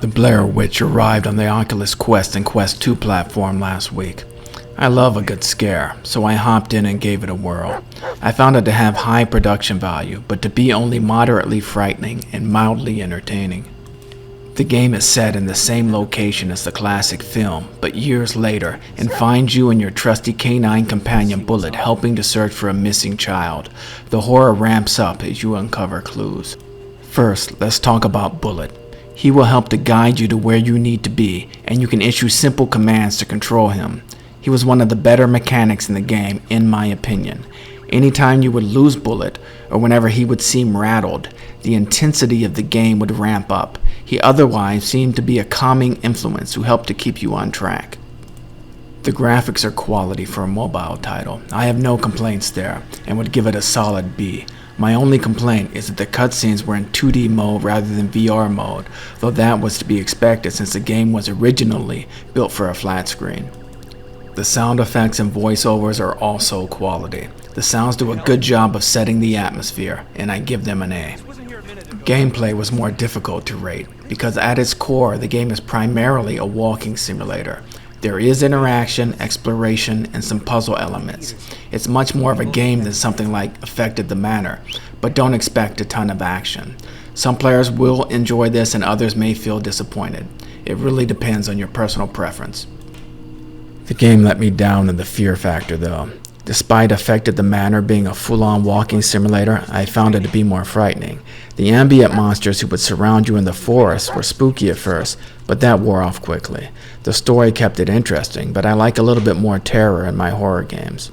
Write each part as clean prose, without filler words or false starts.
The Blair Witch arrived on the Oculus Quest and Quest 2 platform last week. I love a good scare, so I hopped in and gave it a whirl. I found it to have high production value, but to be only moderately frightening and mildly entertaining. The game is set in the same location as the classic film, but years later, and finds you and your trusty canine companion Bullet helping to search for a missing child. The horror ramps up as you uncover clues. First, let's talk about Bullet. He will help to guide you to where you need to be, and you can issue simple commands to control him. He was one of the better mechanics in the game, in my opinion. Anytime you would lose Bullet, or whenever he would seem rattled, the intensity of the game would ramp up. He otherwise seemed to be a calming influence who helped to keep you on track. The graphics are quality for a mobile title. I have no complaints there, and would give it a solid B. My only complaint is that the cutscenes were in 2D mode rather than VR mode, though that was to be expected since the game was originally built for a flat screen. The sound effects and voiceovers are also quality. The sounds do a good job of setting the atmosphere, and I give them an A. Gameplay was more difficult to rate, because at its core the game is primarily a walking simulator. There is interaction, exploration, and some puzzle elements. It's much more of a game than something like Affected the Manor, but don't expect a ton of action. Some players will enjoy this and others may feel disappointed. It really depends on your personal preference. The game let me down in the fear factor though. Despite Affected the Manor being a full-on walking simulator, I found it to be more frightening. The ambient monsters who would surround you in the forest were spooky at first, but that wore off quickly. The story kept it interesting, but I like a little bit more terror in my horror games.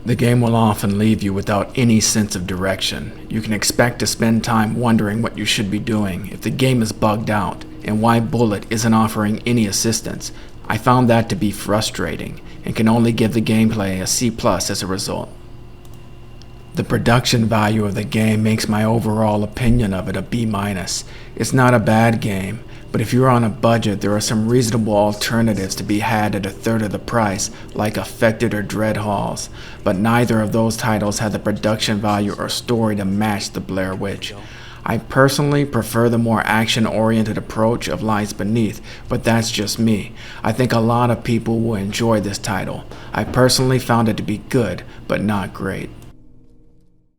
The game will often leave you without any sense of direction. You can expect to spend time wondering what you should be doing, if the game is bugged out, and why Bullet isn't offering any assistance. I found that to be frustrating, and can only give the gameplay a C+ as a result. The production value of the game makes my overall opinion of it a B-. It's not a bad game, but if you're on a budget, there are some reasonable alternatives to be had at a third of the price, like Affected or Dread Halls, but neither of those titles had the production value or story to match the Blair Witch. I personally prefer the more action-oriented approach of Lies Beneath, but that's just me. I think a lot of people will enjoy this title. I personally found it to be good, but not great.